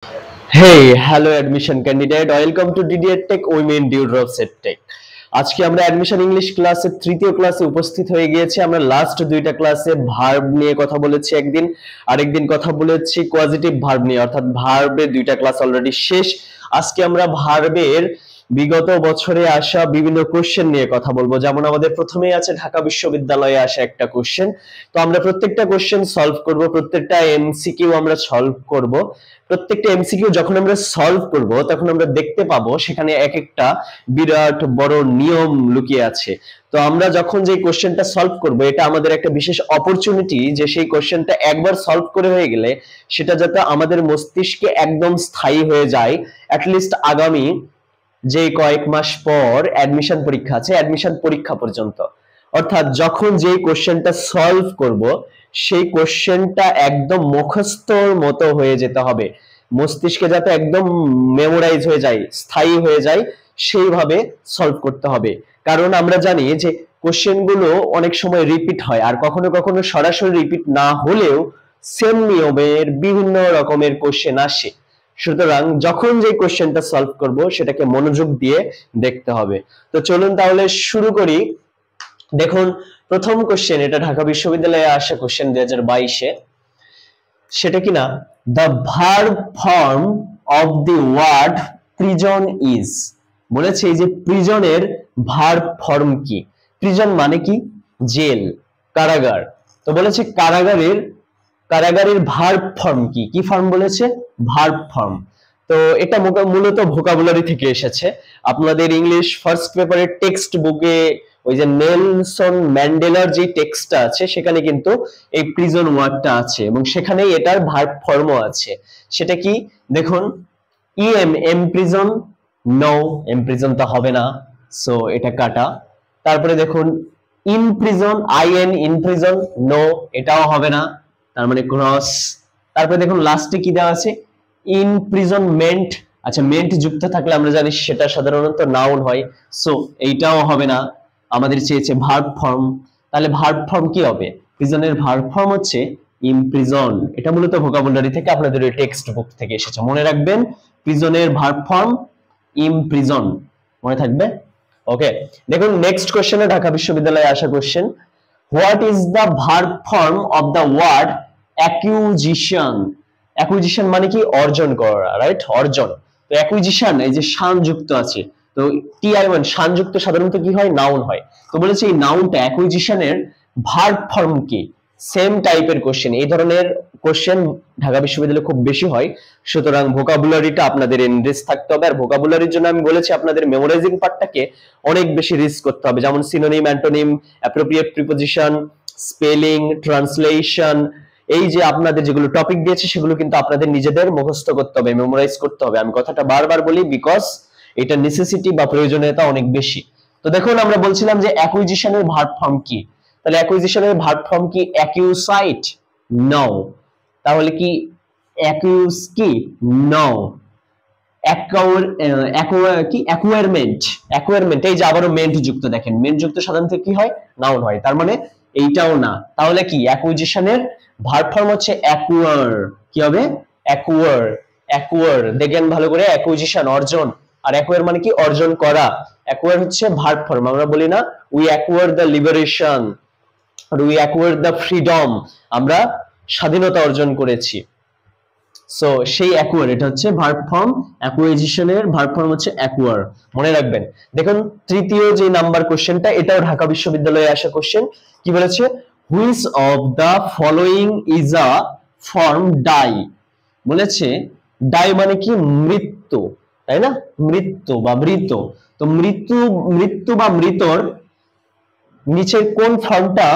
Hey, hello admission candidate. Welcome to DDED Tech Women Dewdrop Set Tech. আজকে আমরা admission English ক্লাসের তৃতীয় ক্লাসে উপস্থিত হয়ে গিয়েছি। আমরা লাস্ট দুইটা ক্লাসে ভার্ব নিয়ে কথা বলেছি একদিন, আরেকদিন কথা বলেছি পজিটিভ ভার্ব নিয়ে, অর্থাৎ ভার্বের দুইটা ক্লাস অলরেডি শেষ। আজকে আমরা ভার্বের বিগত বছরে আসা বিভিন্ন কোশ্চেন নিয়ে কথা বলবো। যেমন আমাদের প্রথমেই আছে ঢাকা বিশ্ববিদ্যালয়ে আসা একটা কোশ্চেন। তো আমরা প্রত্যেকটা কোশ্চেন সলভ করব, প্রত্যেকটা এমসিকিউ আমরা সলভ করব। প্রত্যেকটা এমসিকিউ যখন আমরা সলভ করব তখন আমরা দেখতে পাবো সেখানে এক একটা বিরাট বড় নিয়ম লুকিয়ে আছে। তো আমরা যখন যে কোশ্চেনটা সলভ করব এটা আমাদের একটা বিশেষ অপরচুনিটি যে সেই কোশ্চেনটা একবার সলভ করে হয়ে গেলে সেটা যাতে আমাদের মস্তিষ্কে একদম স্থায়ী হয়ে যায়, অ্যাটলিস্ট আগামী যে কয়েক মাস পর অ্যাডমিশন পরীক্ষা আছে, অ্যাডমিশন পরীক্ষা পর্যন্ত। অর্থাৎ যখন যেই কোশ্চেনটা সলভ করব সেই কোশ্চেনটা একদম মুখস্থর মতো হয়ে যেতে হবে, মস্তিষ্কে যাতে একদম মেমোরাইজ হয়ে যায়, স্থায়ী হয়ে যায়, সেইভাবে সলভ করতে হবে। কারণ আমরা জানি যে কোশ্চেনগুলো অনেক সময় রিপিট হয়, আর কখনো কখনো সরাসরি রিপিট না হলেও সেম নিয়মের বিভিন্ন রকমের কোশ্চেন আসে। সুতরাং যখন যে কোশ্চেনটা সলভ করব সেটাকে মনোযোগ দিয়ে দেখতে হবে। তো চলুন তাহলে শুরু করি। দেখুন প্রথম কোশ্চেন, এটা ঢাকা বিশ্ববিদ্যালয়ে আসা কোশ্চেন 2022-এ। সেটা কিনা, the verb form of the word prison is. বলেছে এই যে প্রিজনের ভার্ব ফর্ম কি। প্রিজন মানে কি? জেল, কারাগার। তো বলেছে কারাগারের ভার্ব ফর্ম কি? কি ফর্ম বলেছে? Verb form. তো এটা মূলত ভোকাবুলারি থেকে এসেছে। আপনাদের ইংলিশ ফার্স্ট পেপারের টেক্সট বুকে ওই যে নেলসন ম্যান্ডেলার যে টেক্সটটা আছে সেখানে কিন্তু এই প্রিজন ওয়ার্ডটা আছে এবং সেখানেই এটার ভার্ব ফর্মও আছে। সেটা কি দেখুন, এমপ্রিজন, নো এমপ্রিজন তো হবে না, সো এটা কাটা। তারপরে দেখুন ইনপ্রিজন, ইনপ্রিজন, নো এটাও হবে না, তার মানে ক্রস। তারপরে দেখুন লাস্টে কি দেওয়া আছে? ইনপ্রিজনমেন্ট। আচ্ছা, মেন্ট যুক্ত থাকলে আমরা জানি সেটা সাধারণত নাউন হয়, সো এইটাও হবে না। আমাদের চেয়েছে ভার্ব ফর্ম, তাহলে ভার্ব ফর্ম কি হবে? প্রিজনের ভার্ব ফর্ম হচ্ছে ইমপ্রিজন। এটা মূলত ভোকাবুলারি থেকে আপনাদের ওই টেক্সট বুক থেকে এসেছে, মনে রাখবেন। প্রিজনের ভার্ব ফর্ম ইমপ্রিজন, মনে থাকবে। ওকে, দেখুন নেক্সট কোশ্চেনে ঢাকা বিশ্ববিদ্যালয়ে আসা question, what is the verb form of the word acquisition. Acquisition মানে কি? অর্জন করা, রাইট? অর্জন। তো অ্যাকুইজিশন, এই যে শান যুক্ত আছে, তো টি-আই-ওয়ান শান যুক্ত সাধারণত কি হয়? নাউন হয়। তো বলেছে এই নাউনটা অ্যাকুইজিশনের ভার্ব ফর্ম কি? সেম টাইপের কোশ্চেন, এই ধরনের কোশ্চেন ঢাকা বিশ্ববিদ্যালয়ে খুব বেশি হয়। সুতরাং ভোকাবুলারিটা আপনাদের এনরিচ থাকতে হবে। আর ভোকাবুলারির জন্য আমি বলেছি আপনাদের মেমোরাইজিং পার্টটাকে অনেক বেশি রিচ করতে হবে, যেমন synonym, antonym, appropriate preposition, spelling, translation, এই যে আপনাদের যেগুলো টপিক দিয়েছে সেগুলো কিন্তু আপনাদের নিজেদের মুখস্থ করতে হবে, মেমোরাইজ করতে হবে। আমি কথাটা বারবার বলি বিকজ এটা নেসেসিটি বা প্রয়োজনীয়তা অনেক বেশি। তো দেখুন আমরা বলছিলাম যে অ্যাকুইজিশনের ভার্ব ফর্ম কি। তাহলে অ্যাকুইজিশনের ভার্ব ফর্ম কি? অ্যাকিউসাইট, নো। তাহলে কি অ্যাকিউজ কি? নো। অ্যাকুয়ারমেন্ট, অ্যাকুয়ারমেন্ট, এই যে আবারও মেন্ট যুক্ত, দেখেন মেন্ট যুক্ত সাধারণত কি হয়? নাউন হয়, তার মানে এইটাও না। তাহলে কি অ্যাকুইজিশনের ভার্ব ফর্ম হচ্ছে অ্যাকুয়ার। কি হবে? অ্যাকুয়ার। অ্যাকুয়ার দেখেন ভালো করে, অ্যাকুইজিশন অর্জন, আর অ্যাকুয়ার মানে কি? অর্জন করা। অ্যাকুয়ার হচ্ছে ভার্ব ফর্ম। আমরা বলি না উই অ্যাকুয়ার দ্য লিবারেশন, আর উই অ্যাকুয়ার দ্য ফ্রিডম, আমরা স্বাধীনতা অর্জন করেছি। সো সেই অ্যাকুয়ার, এটা হচ্ছে ভার্ব ফর্ম। অ্যাকুইজিশনের ভার্ব ফর্ম হচ্ছে অ্যাকুয়ার, মনে রাখবেন। দেখুন তৃতীয় যে নাম্বার কোশ্চেনটা, এটাও ঢাকা বিশ্ববিদ্যালয়ে আসা কোশ্চেন। কি বলেছে? Which of the following is a form die. বলেছে ডাই মানে কি? মৃত্যু, তাই না? মৃত্যু বা মৃত। তো মৃত্যু বা মৃতর নিচের কোন ফর্মটা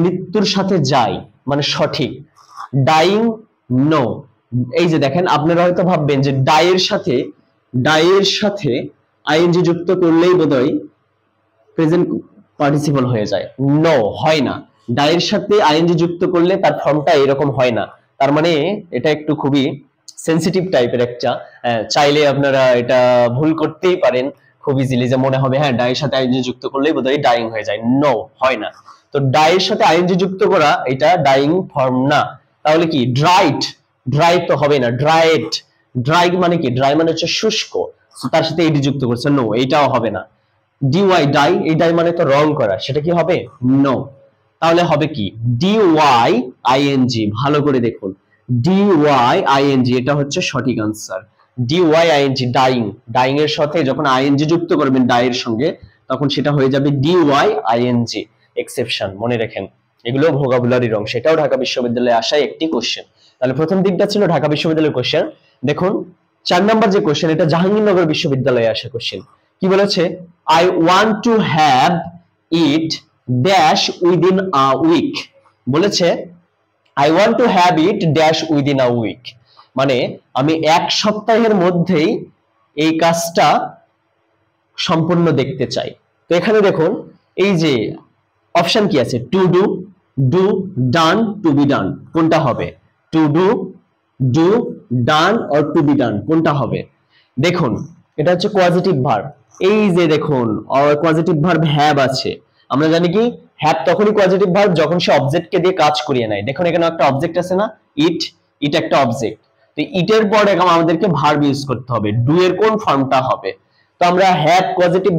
মৃত্যুর সাথে যায়, মানে সঠিক? Dying, no. এই যে দেখেন আপনারা হয়তো ভাববেন যে ডাইয়ের সাথে আইএনজি যুক্ত করলেই বোধহয় প্রেজেন্ট পার্টিসিপল হয়ে যায়। নো, হয় না। ডাইয়ের সাথে আইএনজি যুক্ত করলে তার ফর্মটা এরকম হয় না। তার মানে এটা একটু খুবই সেনসিটিভ টাইপের একটা, চাইলে আপনারা এটা ভুল করতেই পারেন খুব ইজিলি, যে মনে হবে হ্যাঁ ডাইয়ের সাথে আইএনজি যুক্ত করলেই বোধহয় ডাইং হয়ে যায়। নো, হয় না। তো ডাইয়ের সাথে আইএনজি যুক্ত করা এটা ডাইং ফর্ম না। তাহলে কি? ড্রাইড, ড্রাইড তো হবে না, ড্রাইড। ড্রাই মানে কি? ড্রাই মানে হচ্ছে শুষ্ক, তার সাথে এডি যুক্ত করছে, নো এইটাও হবে না। ডিওয়াই ডাই, এই ডাই মানে তো রং করা, সেটা কি হবে? নো। তাহলে হবে কি? ডিওয়াই আইএনজি, ভালো করে দেখুন, ডিওয়াই আইএনজি এটা হচ্ছে সঠিক answer. DY ING dying, dying এর সাথে যখন আইএনজি যুক্ত করবেন ডাইয়ের সঙ্গে তখন সেটা হয়ে যাবে ডিওয়াই আইএনজি। এক্সেপশন মনে রাখেন, এগুলো ভোকাবুলারির অংশ, এটাও ঢাকা বিশ্ববিদ্যালয়ে আসা একটি কোশ্চেন। তাহলে প্রথম দিকটা ছিল ঢাকা বিশ্ববিদ্যালয়ের কোশ্চেন। দেখুন 4 নাম্বার যে কোশ্চেন, এটা জাহাঙ্গীরনগর বিশ্ববিদ্যালয়ে আসা কোশ্চেন। কি বলেছে? I want to have it dash within a week. বলেছে I want to have it dash within a week, মানে আমি এক সপ্তাহের মধ্যেই এই কাজটা সম্পূর্ণ দেখতে চাই। তো এখানে দেখুন এই যে অপশন কি আছে, to do, do, done, to be done, কোনটা হবে? To do, do, done or to be done, কোনটা হবে? দেখুন এটা হচ্ছে কোয়াজিটিভ ভার্ব। এই যে দেখুন কোয়াজিটিভ ভার্ব হ্যাভ আছে, আমরা জানি কি হ্যাভ তখনই কোয়াজিটিভ ভার্ব যখন সে অবজেক্টকে দিয়ে কাজ করিয়ে নেয়। দেখুন এখানে একটা অবজেক্ট আছে না, ইট, ইট একটা অবজেক্ট। তো ইটের পরে আমাদেরকে ভার্ব ইউজ করতে হবে, ডু এর কোন ফর্মটা হবে? তো আমরা হ্যাভ পজিটিভ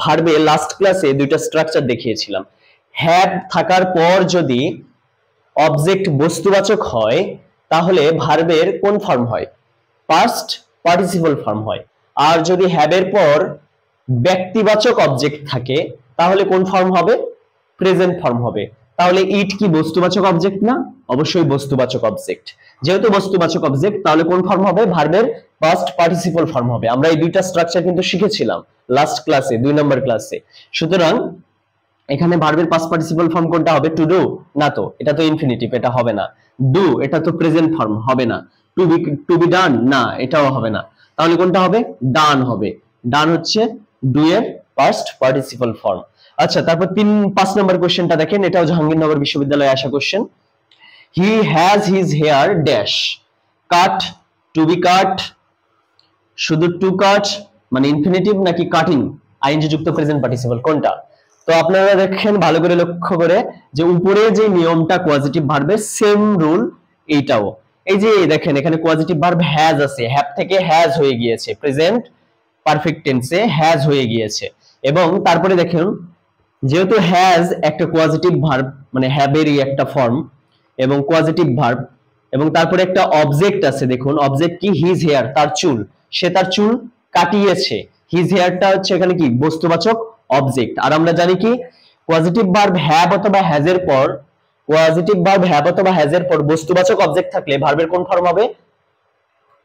ভার্বে লাস্ট ক্লাসে দুইটা স্ট্রাকচার দেখিয়েছিলাম। হ্যাভ থাকার পর যদি অবজেক্ট বস্তুবাচক হয় তাহলে ভার্বের কোন ফর্ম হয়? পাস্ট পার্টিসিপল ফর্ম হয়। আর যদি হ্যাভ এর পর ব্যক্তিবাচক অবজেক্ট থাকে তাহলে কোন ফর্ম হবে? প্রেজেন্ট ফর্ম হবে। তাহলে ইট কি বস্তুবাচক অবজেক্ট না? অবশ্যই বস্তুবাচক অবজেক্ট। যেহেতু বস্তুবাচক অবজেক্ট তাহলে কোন ফর্ম হবে? ভার্বের পাস্ট পার্টিসিপল ফর্ম হবে। আমরা এই দুইটা স্ট্রাকচার কিন্তু শিখেছিলাম লাস্ট ক্লাসে, 2 নম্বর ক্লাসে। সুতরাং এখানে ভার্বের পাস্ট পার্টিসিপল ফর্ম কোনটা হবে? টু ডু না, তো এটা তো ইনফিনিটিভ, এটা হবে না। ডু এটা তো প্রেজেন্ট ফর্ম, হবে না। টু বি ডান না, এটাও হবে না। তাহলে কোনটা হবে? ডান হবে। ডান হচ্ছে ডু এর পাস্ট পার্টিসিপল ফর্ম। আচ্ছা, তারপর 5 নম্বর কোশ্চেনটা দেখেন, এটাও জাহাঙ্গীরনগর বিশ্ববিদ্যালয়ে আসা question. He has his hair dash cut, to be cut, শুধু টু কাট মানে ইনফিনিটিভ নাকি কাটিং আইএনজি যুক্ত প্রেজেন্ট পার্টিসিপল, কোনটা? তো আপনারা দেখেন ভালো করে লক্ষ্য করে যে উপরে যে নিয়মটা কোয়াজিটিভ ভার্বের সেম রুল এইটাও। এই যে দেখেন এখানে কোয়াজিটিভ ভার্ব হ্যাজ আছে, হ্যাভ থেকে হ্যাজ হয়ে গিয়েছে, প্রেজেন্ট পারফেক্ট টেন্সে হ্যাজ হয়ে গিয়েছে। এবং তারপরে দেখুন যেহেতু হ্যাজ একটা কোয়াজিটিভ ভার্ব মানে হ্যাভেরই একটা ফর্ম এবং কোয়াজিটিভ ভার্ব, এবং তারপরে একটা অবজেক্ট আছে, দেখুন অবজেক্ট কি? হিজ হেয়ার, তার চুল, সে তার চুল কাটিয়েছে। হিজ হেয়ারটা হচ্ছে এখানে কি? বস্তুবাচক অবজেক্ট। আর আমরা জানি কি পজিটিভ ভার্ব হ্যাভ অথবা হ্যাজ এর পর, পজিটিভ ভার্ব হ্যাভ অথবা হ্যাজ এর পর বস্তুবাচক অবজেক্ট থাকলে ভার্বের কোন ফর্ম হবে?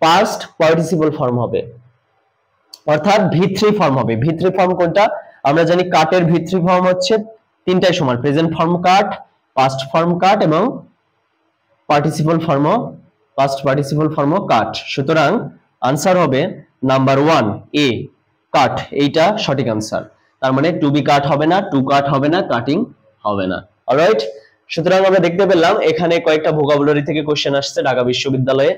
পাস্ট পার্টিসিপল ফর্ম হবে, অর্থাৎ ভি3 ফর্ম হবে। ভি3 ফর্ম কোনটা? আমরা জানি কাটের ভি3 ফর্ম হচ্ছে তিনটাই সমান, present form cut, past form cut এবং participle form, past participle form cut. সুতরাং আনসার হবে নাম্বার 1 এ, কাট, এইটা সঠিক আনসার। তার মানে টু বি কাট হবে না, টু কাট হবে না, কাটিং হবে না। অলরাইট, সুতরাং আমরা দেখতে পেলাম এখানে কয়েকটা ভোকাবুলারি থেকে কোশ্চেন আসছে ঢাকা বিশ্ববিদ্যালয়ে,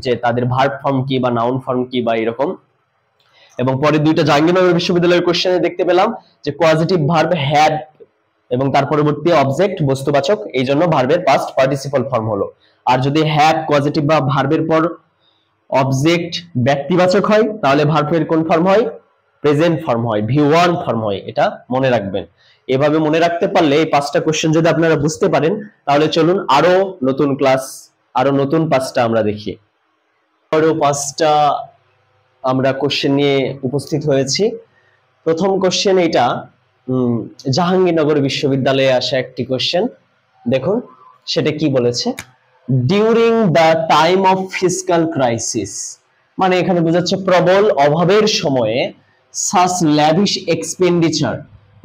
যে তাদের ভার্ব ফর্ম কি বা নাউন ফর্ম কি বা এরকম। এবং পরে দুইটা জাহাঙ্গীরনগর বিশ্ববিদ্যালয়ের কোশ্চেনে দেখতে পেলাম যে পজিটিভ ভার্ব হ্যাড এবং তার পরবর্তী অবজেক্ট বস্তুবাচক, এই জন্য ভার্বের পাস্ট পার্টিসিপল ফর্ম হলো। আর যদি হ্যাড পজিটিভ বা ভার্বের পর অবজেক্ট ব্যক্তিবাচক হয় তাহলে ভার্বের কোন ফর্ম হয়? প্রেজেন্ট ফর্ম হয়, ভি1 ফর্ম হয়। এটা মনে রাখবেন। এভাবে মনে রাখতে পারলে এই 5টা কোশ্চেন যদি আপনারা বুঝতে পারেন তাহলে চলুন আরো নতুন ক্লাস, আরো নতুন 5টা আমরা দেখি। আরো 5টা আমরা কোশ্চেন নিয়ে উপস্থিত হয়েছি। প্রথম কোশ্চেন এটা জাহাঙ্গীরনগর বিশ্ববিদ্যালয়ে আসা একটি কোশ্চেন। দেখুন সেটা কি বলেছে, during the time of fiscal crisis, মানে এখানে বোঝাচ্ছে প্রবল অভাবের সময়ে, সাস ল্যাভিশ এক্সপেন্ডিচার,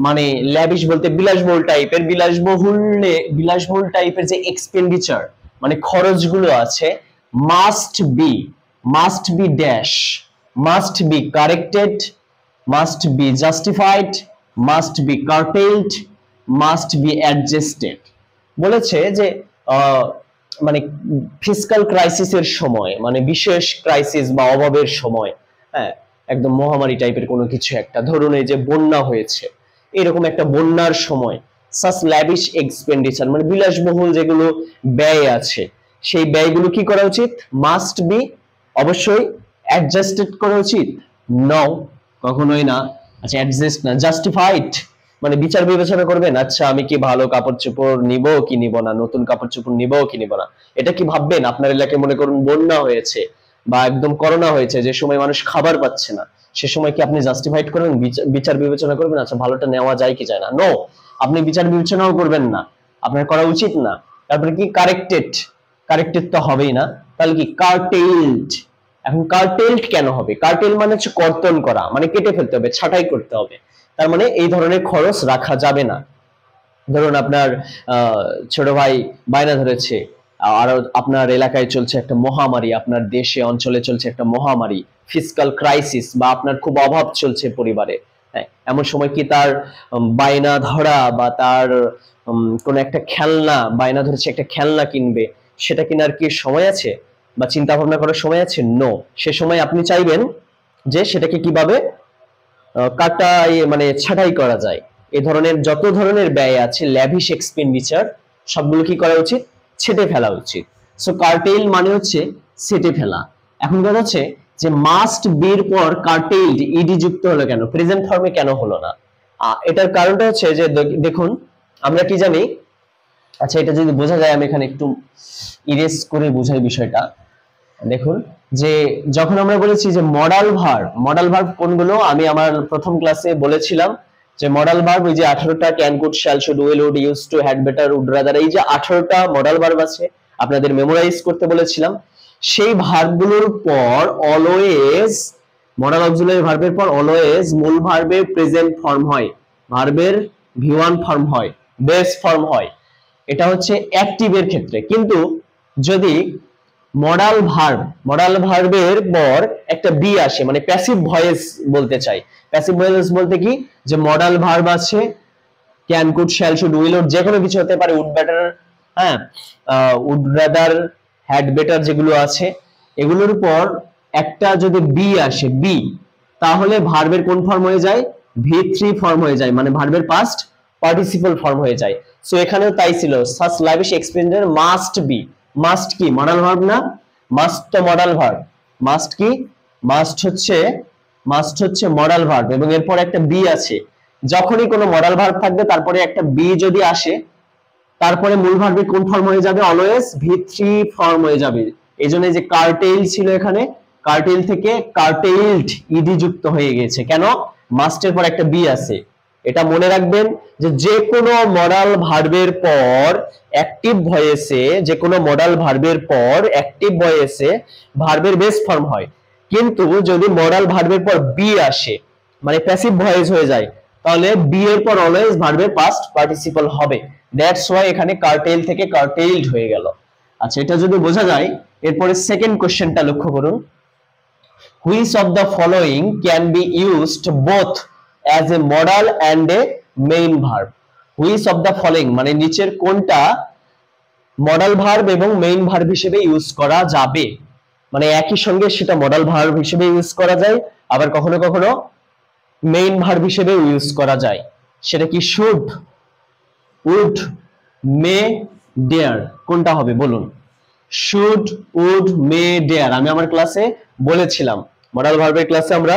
মানে ল্যাভিশ বলতে বিলাসবহুল টাইপের, বিলাসবহুল টাইপের যে এক্সপেন্ডিচার মানে খরচগুলো আছে, must be dash, must be corrected, must be justified, must be curtailed, must be adjusted. বলেছে যে মানে ফিসক্যাল ক্রাইসিসের সময়, মানে বিশেষ ক্রাইসিস বা অভাবের সময়, হ্যাঁ একদম মহামারী টাইপের কোনো কিছু একটা, ধরুন এই যে বন্যা হয়েছে, এরকম একটা বন্যার সময় সাস ল্যাভিশ এক্সপেন্ডিচার মানে বিলাসবহুল যেগুলো ব্যয় আছে সেই ব্যয়গুলো কি করা উচিত? মাস্ট বি অবশ্যই অ্যাডজাস্টেড করা উচিত? নো, কখনোই না। আচ্ছা, অ্যাডজাস্ট না, জাস্টিফাইড মানে বিচার বিবেচনা করবেন, আচ্ছা আমি কি ভালো কাপড় চোপড় নিব কি নিব না, নতুন কাপড় চোপড় নিব কি নিব না, এটা কি ভাববেন? আপনার এলাকায় মনে করুন বন্যা হয়েছে বা একদম করোনা হয়েছে, যে সময় মানুষ খাবার পাচ্ছে না, সে সময় কি আপনি জাস্টিফাইড করবেন, বিচার বিবেচনা করবেন আচ্ছা ভালোটা নেওয়া যায় কি যায় না? নো, আপনি বিচার বিবেচনাও করবেন না, আপনার করা উচিত না। তারপরে কি কারেক্টেড, কারেক্টেড তো হবেই না, তাহলে কি কার্টেলড। এখন কার্টেলড কেন হবে? কার্টেল মানে হচ্ছে কর্তন করা, মানে কেটে ফেলতে হবে, ছাঁটাই করতে হবে। তার মানে এই ধরনের খরচ রাখা যাবে না। ধরুন আপনার ছোট ভাই বায়না ধরেছে, আর আপনার এলাকায় চলছে একটা মহামারী, আপনার দেশে অঞ্চলে চলছে একটা মহামারী, ফিসকাল ক্রাইসিস, বা আপনার খুব অভাব চলছে পরিবারে। হ্যাঁ, এমন সময় কি তার বায়না ধরা বা তার কোন একটা খেলনা বায়না ধরেছে, একটা খেলনা কিনবে, সেটা কেনার কি সময় আছে বা চিন্তা ভাবনা করার সময় আছে? নো, সে সময় আপনি চাইবেন যে সেটাকে কিভাবে কাটাই মানে ছাঁটাই করা যায়। এই ধরনের যত ধরনের ব্যয় আছে, ল্যাভিশ এক্সপেন্ডিচার, সবগুলো কি করা উচিত? ছেটে ফেলা উচিত। সো কার্টেল মানে হচ্ছে ছেটে ফেলা। এখন কথা হচ্ছে যে মাস্ট বির পর কার্টেলড ইডি যুক্ত হলো কেন, প্রেজেন্ট ফর্মে কেন হলো না? এটার কারণটা হচ্ছে যে দেখুন আমরা কি জানি, আচ্ছা এটা যদি বোঝা যায়, আমি এখানে একটু ইরেজ করে বোঝাই বিষয়টা। দেখুন যে যখন আমরা বলেছি যে মডাল ভার্ব কোনগুলো, আমি আমার প্রথম ক্লাসে বলেছিলাম যে মডাল ভার্ব ওই যে 18টা can, could, shall, should, will, would, use to, had, better, would, rather, এই যে 18টা মডাল ভার্ব আছে আপনাদের মেমোরাইজ করতে বলেছিলাম। সেই ভার্বগুলোর পর অলওয়েজ, মডাল অক্সিলারি ভার্বের পর অলওয়েজ মূল ভার্বের প্রেজেন্ট ফর্ম হয়, ভার্বের ভি1 ফর্ম হয়, বেস ফর্ম হয়। এটা হচ্ছে অ্যাক্টিভের ক্ষেত্রে। কিন্তু যদি মডাল ভার্বের পর একটা বি আসে, মানে প্যাসিভ ভয়েস বলতে চাই। প্যাসিভ ভয়েস বলতে কি, যে মডাল ভার্ব আছে, can, could, shall, should, will, would, যে কোনো কিছু হতে পারে, উড, বেটার, হ্যাঁ, উড, রাদার, হ্যাড, বেটার যেগুলো আছে, এগুলোর পর একটা যদি বি আসে, বি, তাহলে ভার্বের কোন ফর্ম হয়ে যায়? ভি3 ফর্ম হয়ে যায়, মানে ভার্বের পাস্ট পার্টিসিপল ফর্ম হয়ে যায়। সো এখানেও তাই ছিল, such lavish expenditure must be. Must কি মডাল ভার্ব না? মাস্ট তো মডাল ভার্ব। মাস্ট কি? মাস্ট হচ্ছে মডাল ভার্ব, এবং এরপর একটা বি আছে। যখনই কোনো মডাল ভার্ব থাকবে তারপরে একটা বি যদি আসে, তারপরে মূল ভার্বের কোন ফর্ম হয়ে যাবে? অলওয়েজ ভি3 ফর্ম হয়ে যাবে। এই জন্য যে কার্টেল ছিল এখানে, কার্টেল থেকে কার্টেলড ইডি যুক্ত হয়ে গেছে। কেন? মাস্টের পর একটা বি আছে। এটা মনে রাখবেন যে কোনো মডাল ভার্বের পর অ্যাক্টিভ ভয়েসে, যে কোনো মডাল ভার্বের পর অ্যাক্টিভ ভয়েসে ভার্বের বেস ফর্ম হয়। কিন্তু যদি মডাল ভার্বের পর বি আসে, মানে প্যাসিভ ভয়েস হয়ে যায়, তাহলে বি এর পর অলওয়েজ ভার্বের পাস্ট পার্টিসিপল হবে। দ্যাটস ওয়াই এখানে কার্টেল থেকে কার্টেলড হয়ে গেল। আচ্ছা, এটা যদি বোঝা যায়, এরপরে সেকেন্ড কোশ্চেনটা লক্ষ্য করুন। Which of the following can be used both as a modal and a main verb? Which of the following মানে নিচের কোনটা মডাল ভার্ব এবং মেইন ভার্ব হিসেবে ইউজ করা যাবে? মানে একই সঙ্গে সেটা মডাল ভার্ব হিসেবে ইউজ করা যায়, আবার কখনো কখনো মেইন ভার্ব হিসেবে ইউজ করা যায়। সেটা কি শুড, উড, মে, ডেয়ার, কোনটা হবে বলুন? শুড, উড, মে, ডেয়ার আমি আমার ক্লাসে বলেছিলাম, মডাল ভার্বের ক্লাসে আমরা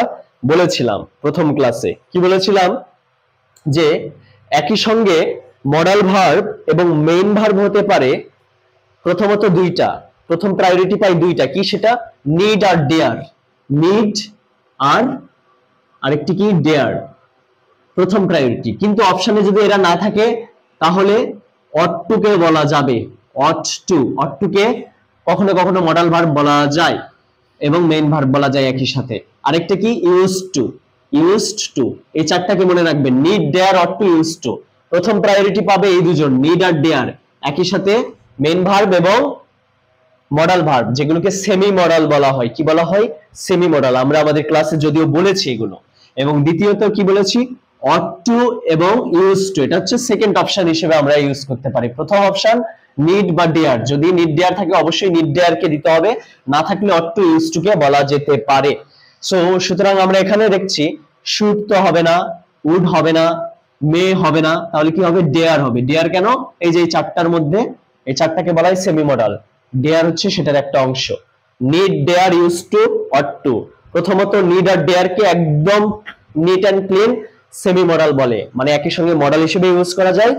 বলেছিলাম, প্রথম ক্লাসে কি বলেছিলাম, যে একই সঙ্গে মডাল ভার্ব এবং মেইন ভার্ব হতে পারে প্রথমত দুইটা, প্রথম প্রায়োরিটি পাই দুইটা, কি সেটা? নিড আর ডেয়ার। নিড আর আরেকটি কি? ডেয়ার, প্রথম প্রায়োরিটি। কিন্তু অপশনে যদি এরা না থাকে তাহলে অট টু কে বলা যাবে। অট টু কে কখনো কখনো মডাল ভার্ব বলা যায় এবং মেইন ভার্ব বলা যায় একই সাথে। আরেকটা কি? Used to. এই চারটাকে মনে রাখবেন, need, dare, ought to, used to. প্রথম প্রায়োরিটি পাবে এই দুজন, নিড আর ডেয়ার, একই সাথে মেইন ভার্ব এবং মডাল ভার্ব, যেগুলোকে সেমি মডাল বলা হয়। কি বলা হয়? Semi modal. আমরা আমাদের ক্লাসে যদিও বলেছি এগুলো। এবং দ্বিতীয়ত কি বলেছি? অট টু এবং ইউজ টু, এটা হচ্ছে সেকেন্ড অপশন হিসেবে আমরা ইউজ করতে পারি। প্রথম অপশন নিড বা ডেয়ার, যদি নিড ডেয়ার থাকে অবশ্যই নিড ডেয়ার কে দিতে হবে, না থাকলে অট টু, ইউজ টু কে বলা যেতে পারে। সো সুতরাং আমরা এখানে দেখছি শুড তো হবে না, উড হবে না, মে হবে না, তাহলে কি হবে? ডেয়ার হবে। ডেয়ার কেন? এই যে এই চারটার মধ্যে এই চারটাকে বলা হয় সেমি মডাল, ডেয়ার হচ্ছে সেটার একটা অংশ। Need, dare, use to, ought to. প্রথমত নিড আর ডেয়ার কে একদম neat and clean semi modal বলে, মানে একই সঙ্গে মডাল হিসেবে ইউজ করা যায়,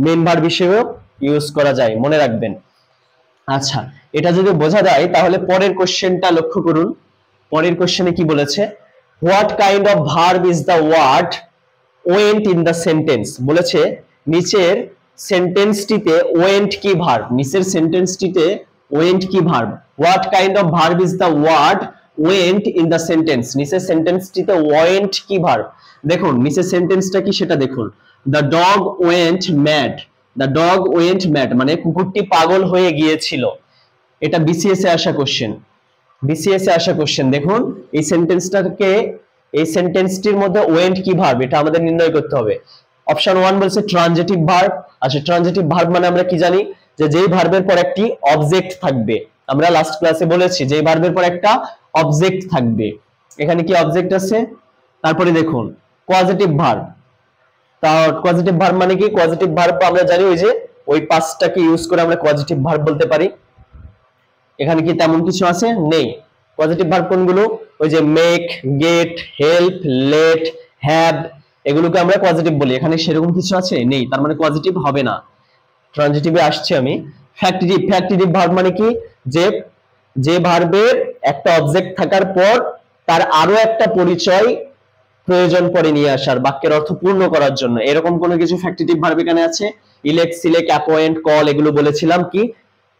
মেন ভার্ব হিসেবেও ইউজ করা যায়, মনে রাখবেন। আচ্ছা, এটা যদি বোঝা যায় তাহলে পরের কোশ্চেনটা লক্ষ্য করুন। পরের কোশ্চেনে কি বলেছে, what kind of verb is the word went in the sentence. বলেছে নিচের সেন্টেন্সটিতে ওয়েন্ট কি ভার্ব, নিচের সেন্টেন্সটিতে ওয়েন্ট কি verb. What kind of verb is the word went in the sentence, নিচের সেন্টেন্সটিতে ওয়েন্ট কি ভার্ব। দেখুন নিচের সেন্টেন্সটা কি সেটা দেখুন, the dog went mad, the dog went mad মানে কুকুরটি পাগল হয়ে গিয়েছিল। এটা বিসিএস এ আসা কোশ্চেন, বিসিএস এ আসা কোশ্চেন। দেখুন এই সেন্টেন্সটাকে, এই সেন্টেন্সটির মধ্যে ওয়েন্ট কি ভার্ব এটা আমাদের নির্ণয় করতে হবে। অপশন 1 বলছে ট্রানজিটিভ ভার্ব। আচ্ছা, ট্রানজিটিভ ভার্ব মানে আমরা কি জানি, যে যেই ভার্বের পর একটি অবজেক্ট থাকবে। আমরা লাস্ট ক্লাসে বলেছি যেই ভার্বের পর একটা অবজেক্ট থাকবে। এখানে কি অবজেক্ট আছে? তারপরে দেখুন পজিটিভ ভার্ব। তা পজিটিভ ভার্ব মানে কি? পজিটিভ ভার্ব আমরা জানি ওই যে ওই পাঁচটাকে ইউজ করে আমরা পজিটিভ ভার্ব বলতে পারি। এখানে কি তেমন কিছু আছে? নেই। পজিটিভ ভার্ব কোনগুলো? ওই যে make, get, help, let, have, এগুলোকে আমরা পজিটিভ বলি। এখানে সেরকম কিছু আছে? নেই, তার মানে পজিটিভ হবে না। ট্রানজিটিভে আসছে আমি। ফ্যাক্টিটিভ, ফ্যাক্টিটিভ ভার্ব মানে কি, যে যে ভার্বের একটা অবজেক্ট থাকার পর তার আরো একটা পরিচয় প্রয়োজন পড়ে নিয়ে আসার, বাক্যের অর্থ পূর্ণ করার জন্য, এরকম কোনো কিছু ফ্যাক্টিটিভ ভার্ব এখানে আছে। ইলেক্ট, সিলেক্ট, অ্যাপয়েন্ট, কল, এগুলো বলেছিলাম কি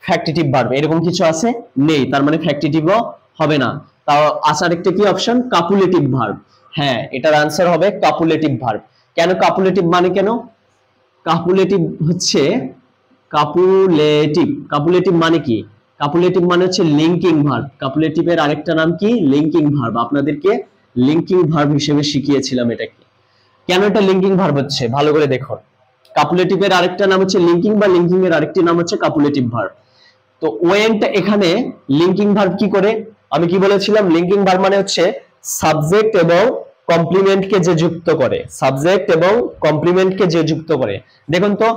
ফ্যাক্টিটিভ ভার্ব। এরকম কিছু আছে? নেই, তার মানে ফ্যাক্টিটিভও হবে না। তাও আসার একটা কি অপশন, কাপুলেটিভ ভার্ব। হ্যাঁ, এটার আনসার হবে কাপুলেটিভ ভার্ব। কেন কাপুলেটিভ মানে কেন? কাপুলেটিভ হচ্ছে কাপুলেটিভ, কাপুলেটিভ মানে কি? কাপুলেটিভ মানে হচ্ছে লিঙ্কিং ভার্ব। কাপুলেটিভের আরেকটা নাম কি? Linking verb. আপনাদেরকে লিঙ্কিং ভার্ব হিসেবে শিখিয়েছিলাম এটাকে। কেন এটা লিঙ্কিং ভার্ব হচ্ছে ভালো করে দেখুন। কাপুলেটিভের আরেকটা নাম হচ্ছে লিঙ্কিং, বা লিঙ্কিং এর আরেকটি নাম হচ্ছে কাপুলেটিভ ভার্ব। তো ওয়েন্ট এখানে লিঙ্কিং ভার্ব কি করে? আমি কি বলেছিলাম, লিঙ্কিং ভার্ব মানে হচ্ছে সাবজেক্ট এবং কমপ্লিমেন্টকে যে যুক্ত করে, সাবজেক্ট এবং কমপ্লিমেন্টকে যে যুক্ত করে। দেখুন তো,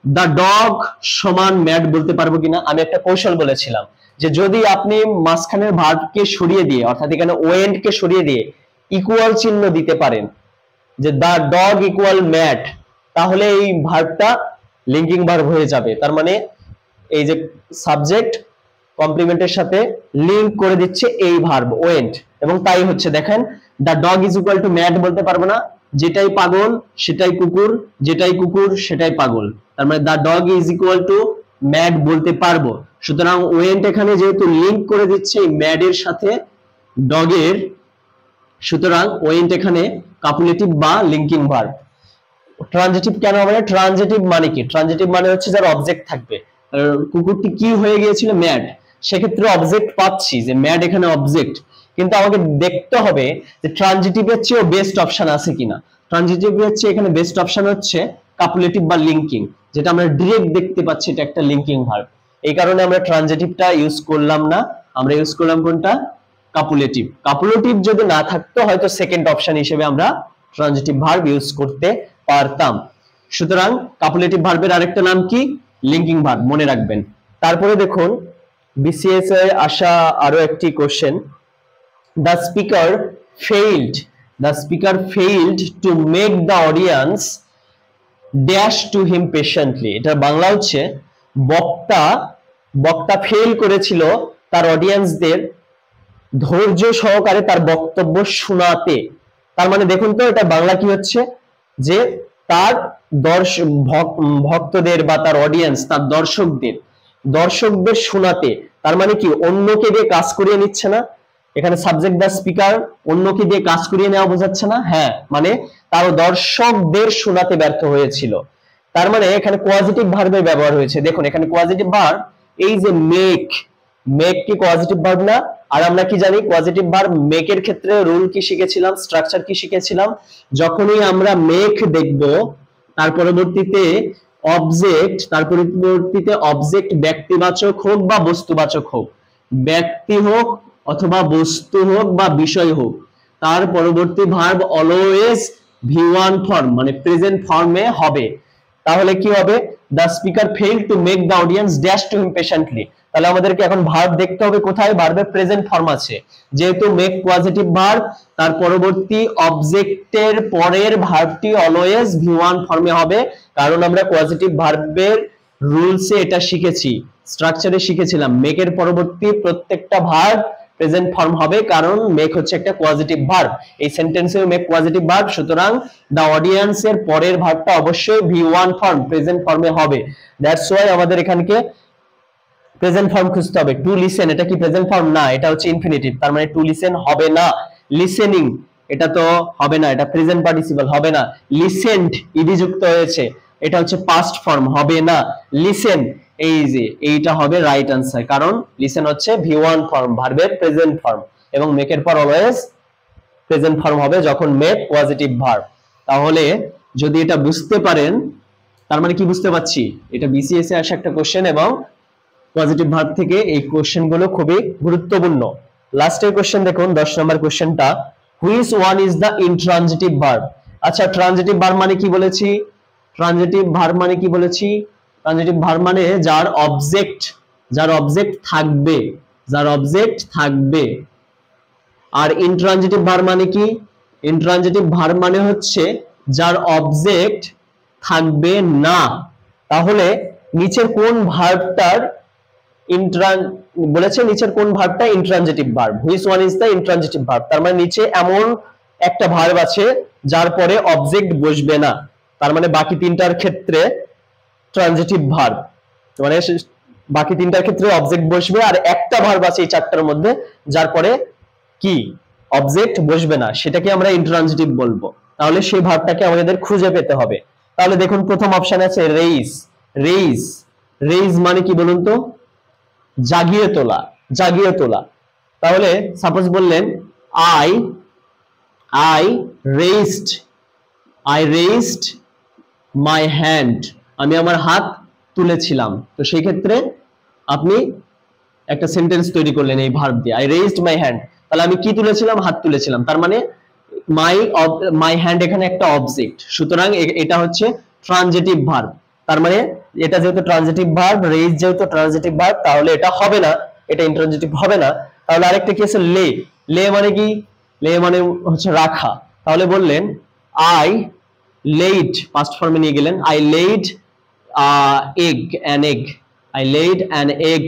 দ্য ডগ সমান ম্যাড বলতে পারবো কিনা? আমি একটা কৌশল বলেছিলাম যে যদি আপনি মাঝখানের ভার্বকে সরিয়ে দিয়ে, অর্থাৎ এখানে ওয়েন্ট কে সরিয়ে দিয়ে ইকুয়াল চিহ্ন দিতে পারেন, যে দ্য ডগ ইকুয়াল ম্যাড, তাহলে এই ভার্বটা লিঙ্কিং ভার্ব হয়ে যাবে। তার মানে এই যে সাবজেক্ট কমপ্লিমেন্টের সাথে লিংক করে দিচ্ছে এই ভার্ব ওয়েন্ট, এবং তাই হচ্ছে। দেখেন the dog is equal to mad বলতে পারবো না, যেটাই পাগল সেটাই কুকুর, যেটাই কুকুর সেটাই পাগল। তার মানে the dog is equal to mad বলতে পারবো। সুতরাং ওয়েন্ট এখানে যেহেতু লিংক করে দিচ্ছে ম্যাড এর সাথে ডগের, সুতরাং ওয়েন্ট এখানে কাপুলেটিভ বা লিঙ্কিং ভার্ব। ট্রানজিটিভ কেন হবে না? ট্রানজিটিভ মানে কি? ট্রানজিটিভ মানে হচ্ছে যার অবজেক্ট থাকবে। কুকুরটি কি হয়ে গিয়েছিল? ম্যাড। সেক্ষেত্রে অবজেক্ট পাচ্ছি যে ম্যাড এখানে অবজেক্ট, কিন্তু আমাকে দেখতে হবে যে ট্রানজিটিভের চেয়েও বেস্ট অপশন আছে কিনা। ট্রানজিটিভের চেয়ে এখানে বেস্ট অপশন হচ্ছে কাপুলেটিভ বা লিঙ্কিং, যেটা আমরা ডিরেক্ট দেখতে পাচ্ছি এটা একটা লিঙ্কিং ভার্ব। এই কারণে আমরা ট্রানজিটিভটা ইউজ করলাম না, আমরা ইউজ করলাম কোনটা? কাপুলেটিভ। কাপুলেটিভ যদি না থাকতো হয়তো সেকেন্ড অপশন হিসেবে আমরা ট্রানজিটিভ ভার্ব ইউজ করতে পারতাম। সুতরাং কাপুলেটিভ ভার্বের আরেকটা নাম কি? লিঙ্কিং ভার্ব, মনে রাখবেন। তারপরে দেখুন বিসিএস এ আসা আরো একটি question, the speaker failed, the speaker failed to make the audience dash to him patiently. এটা বাংলা হচ্ছে বক্তা ফেল করেছিল তার অডিয়েন্সদের ধৈর্য সহকারে তার বক্তব্য শোনাতে। তার মানে দেখুন তো এটা বাংলা কি হচ্ছে, যে তার ভক্তদের বা তার অডিয়েন্স, তার দর্শকদের শোনাতে। তার মানে কি অন্যকে দিয়ে কাজ করিয়ে নিচ্ছে না। এখানে সাবজেক্ট দ্য স্পিকার, অন্যকে দিয়ে কাজ করিয়ে নেওয়া বোঝাচ্ছে না? হ্যাঁ, মানে তার দর্শকদের শোনাতে ব্যর্থ হয়েছিল। তার মানে এখানে পজিটিভ ভার্বের ব্যবহার হয়েছে। দেখুন এখানে পজিটিভ ভার্ব, এই যে মেক, মেক কি পজিটিভ ভার্ব না? আর আমরা কি জানি পজিটিভ ভার্ব মেক এর ক্ষেত্রে রুল কি শিখেছিলাম, স্ট্রাকচার কি শিখেছিলাম? যখনই আমরা মেক দেখব তার পরবর্তীতে অবজেক্ট ব্যক্তিবাচক হোক বা বস্তুবাচক হোক, ব্যক্তি হোক অথবা বস্তু হোক বা বিষয় হোক, তার পরবর্তী ভার্ব অলওয়েজ V1 ফর্ম মানে প্রেজেন্ট ফর্মে হবে। তাহলে কি হবে? The speaker fail to make the audience dash to him patiently. তাহলে আমাদেরকে এখন ভার্ব দেখতে হবে কোথায়, ভার্বের প্রেজেন্ট ফর্ম আছে। যেহেতু মেক পজিটিভ ভার্ব, তার পরবর্তী অবজেক্টের পরের ভার্বটি অলওয়েজ V1 ফর্মে হবে, কারণ আমরা পজিটিভ ভার্বের রুলসে এটা শিখেছি, স্ট্রাকচারে শিখেছিলাম মেকের পরবর্তী প্রত্যেকটা ভার্ব প্রেজেন্ট ফর্ম হবে, কারণ মেক হচ্ছে একটা পজিটিভ ভার্ব। এই সেন্টেন্সেও মেক পজিটিভ ভার্ব, সুতরাং দ্য অডিয়েন্স এর পরের ভার্বটা অবশ্যই V1 ফর্ম প্রেজেন্ট ফর্মে হবে। দ্যাটস ওয়াই আমাদের এখানকে প্রেজেন্ট ফর্ম খুঁজতে হবে। টু লিসেন, এটা কি প্রেজেন্ট ফর্ম? না, এটা হচ্ছে ইনফিনিটিভ, তার মানে টু লিসেন হবে না। লিসেনিং, এটা তো হবে না, এটা প্রেজেন্ট পার্টিসিপল হবে না। লিসেন্ড, ইডি যুক্ত হয়েছে, এটা হচ্ছে পাস্ট ফর্ম, হবে না। লিসেন, এই যে এইটা হবে রাইট আনসার, কারণ লিসেন হচ্ছে V1 ফর্ম, ভার্বের প্রেজেন্ট ফর্ম, এবং মেকের পর অলওয়েজ প্রেজেন্ট ফর্ম হবে যখন মেক পজিটিভ ভার্ব। তাহলে যদি এটা বুঝতে পারেন, তার মানে কি বুঝতে পারছি, এটা বিসিএস এ আসা একটা কোশ্চেন, এবং পজিটিভ ভার্ব থেকে এই কোশ্চেন গুলো খুবই গুরুত্বপূর্ণ। লাস্টের কোশ্চেন দেখুন, 10 নম্বর কোশ্চেনটা, which one is the intransitive verb. আচ্ছা, ট্রানজিটিভ ভার্ব মানে কি বলেছি? ট্রানজিটিভ ভার্ব মানে কি বলেছি? ট্রানজিটিভ ভার্ব মানে যার অবজেক্ট থাকবে, যার অবজেক্ট থাকবে। আর ইনট্রানজিটিভ ভার্ব মানে কি? ইনট্রানজিটিভ ভার্ব মানে হচ্ছে যার অবজেক্ট থাকবে না। তাহলে নিচের কোন ভার্বটার বলেছে, নিচের কোন ভার্বটা intransitive verb? Which one is the intransitive verb, তার মানে নিচে এমন একটা ভার্ব আছে যার পরে অবজেক্ট বসবে না, তার মানে বাকি তিনটার ক্ষেত্রে ট্রানজিটিভ ভার্ব, মানে বাকি তিনটার ক্ষেত্রে অবজেক্ট বসবে, আর একটা ভার্ব আছে এই চারটার মধ্যে যার পরে কি অবজেক্ট বসবে না, সেটাকে আমরা ইনট্রানজিটিভ বলবো। তাহলে সেই ভার্বটাকে আমাদের খুঁজে পেতে হবে। তাহলে দেখুন, প্রথম অপশন আছে রেইজ। রেইজ, রেইজ মানে কি বলুন তো? জাগিয়ে তোলা, জাগিয়ে তোলা। তাহলে সাপোজ বললেন আই রেইজড মাই হ্যান্ড, আমি আমার হাত তুলেছিলাম। তো সেই ক্ষেত্রে আপনি একটা সেন্টেন্স তৈরি করলেন এই ভার্ব দিয়ে, আই রেইজড মাই হ্যান্ড। তাহলে আমি কি তুলেছিলাম? হাত তুলেছিলাম। তার মানে মাই হ্যান্ড এখানে একটা অবজেক্ট, সুতরাং এটা হচ্ছে ট্রানজিটিভ ভার্ব। তার মানে এটা যেহেতু ট্রানজিটিভ ভার্ব, রেইজ যেহেতু ট্রানজিটিভ ভার্ব, তাহলে এটা হবে না, এটা ইন্ট্রানজিটিভ হবে না। তাহলে আরেকটা কি আছে? লে। লে মানে কি? লে মানে হচ্ছে রাখা। তাহলে বললেন আই লেইড, পাস্ট ফর্মে নিয়ে গেলেন, I laid I laid an egg,